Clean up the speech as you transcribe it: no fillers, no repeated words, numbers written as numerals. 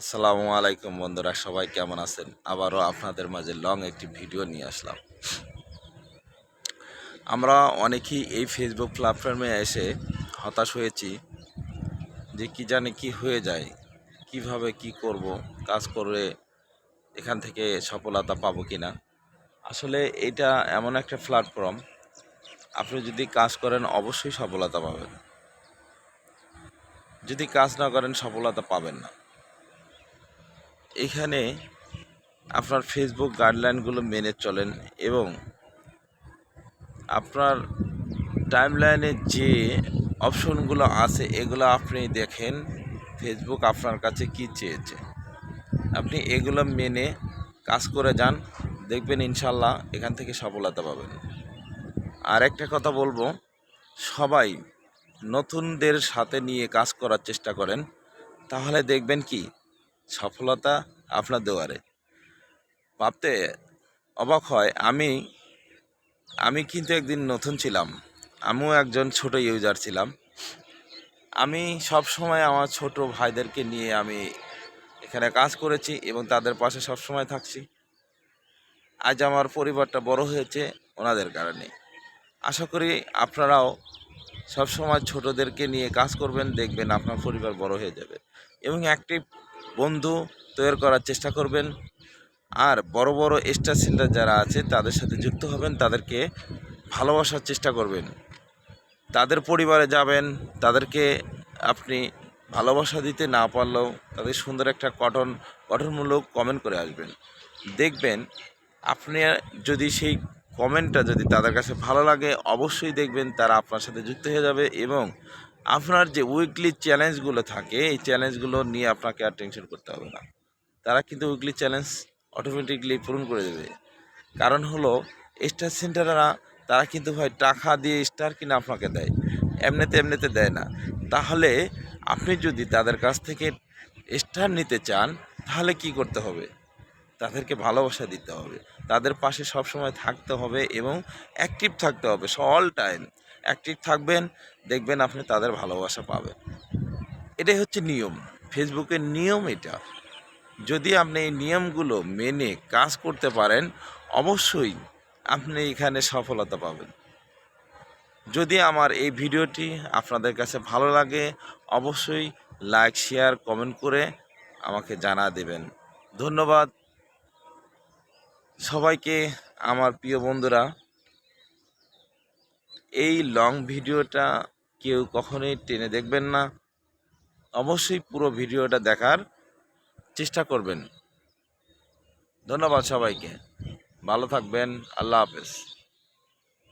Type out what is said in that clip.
আসসালামু আলাইকুম বন্ধুরা, সবাই কেমন আছেন? আবারও আপনাদের মাঝে লং একটি ভিডিও নিয়ে আসলাম। আমরা অনেকেই এই ফেসবুক প্ল্যাটফর্মে এসে হতাশ হয়েছি যে কি জানি কি হয়ে যায়, কিভাবে কি করব, কাজ করে এখান থেকে সফলতা পাবো কিনা। আসলে এটা এমন একটা প্ল্যাটফর্ম, আপনি যদি কাজ করেন অবশ্যই সফলতা পাবেন, যদি কাজ না করেন সফলতা পাবেন না। এখানে আপনার ফেসবুক গাইডলাইনগুলো মেনে চলেন এবং আপনার টাইমলাইনে যে অপশনগুলো আছে এগুলো আপনি দেখেন ফেসবুক আপনার কাছে কি চেয়েছে, আপনি এগুলো মেনে কাজ করে যান, দেখবেন ইনশাল্লাহ এখান থেকে সফলতা পাবেন। আর একটা কথা বলবো, সবাই নতুনদের সাথে নিয়ে কাজ করার চেষ্টা করেন, তাহলে দেখবেন কি সফলতা আপনার দুয়ারে। ভাবতে অবাক হয়, আমি কিন্তু একদিন নতুন ছিলাম, আমিও একজন ছোট ইউজার ছিলাম। আমি সব সময় আমার ছোট ভাইদেরকে নিয়ে আমি এখানে কাজ করেছি এবং তাদের পাশে সব সময় থাকছি। আজ আমার পরিবারটা বড় হয়েছে ওনাদের কারণে। আশা করি আপনারাও সব সময় ছোটদেরকে নিয়ে কাজ করবেন, দেখবেন আপনার পরিবার বড় হয়ে যাবে এবং একটি বন্ধু তৈরি করার চেষ্টা করবেন। আর বড় বড় স্টার সিন্ডার যারা আছে তাদের সাথে যুক্ত হবেন, তাদেরকে ভালোবাসার চেষ্টা করবেন, তাদের পরিবারে যাবেন, তাদেরকে আপনি ভালোবাসা দিতে না পারলেও তাদের সুন্দর একটা গঠনমূলক কমেন্ট করে আসবেন। দেখবেন আপনি যদি সেই কমেন্টটা যদি তাদের কাছে ভালো লাগে, অবশ্যই দেখবেন তারা আপনার সাথে যুক্ত হয়ে যাবে এবং আপনার যে উইকলি চ্যালেঞ্জগুলো থাকে এই চ্যালেঞ্জগুলো নিয়ে আপনাকে আর টেনশন করতে হবে না। তারা কিন্তু উইকলি চ্যালেঞ্জ অটোমেটিকলি পূরণ করে দেবে। কারণ হলো স্টার সেন্টাররা তারা কিন্তু ভাই টাকা দিয়ে স্টার কিনে আপনাকে দেয়, এমনিতে দেয় না। তাহলে আপনি যদি তাদের কাছ থেকে স্টার নিতে চান তাহলে কি করতে হবে? তাদেরকে ভালোবাসা দিতে হবে, তাদের পাশে সবসময় থাকতে হবে এবং অ্যাক্টিভ থাকতে হবে, অল টাইম অ্যাক্টিভ থাকবেন, দেখবেন আপনি তাদের ভালোবাসা পাবেন। এটাই হচ্ছে নিয়ম, ফেসবুকের নিয়ম এটা। যদি আপনি এই নিয়মগুলো মেনে কাজ করতে পারেন, অবশ্যই আপনি এখানে সফলতা পাবেন। যদি আমার এই ভিডিওটি আপনাদের কাছে ভালো লাগে, অবশ্যই লাইক শেয়ার কমেন্ট করে আমাকে জানা দেবেন। ধন্যবাদ সবাইকে। আমার প্রিয় বন্ধুরা, এই লং ভিডিওটা কেউ কখনোই টেনে দেখবেন না, অবশ্যই পুরো ভিডিওটা দেখার চেষ্টা করবেন। ধন্যবাদ সবাইকে, ভালো থাকবেন, আল্লাহ হাফেজ।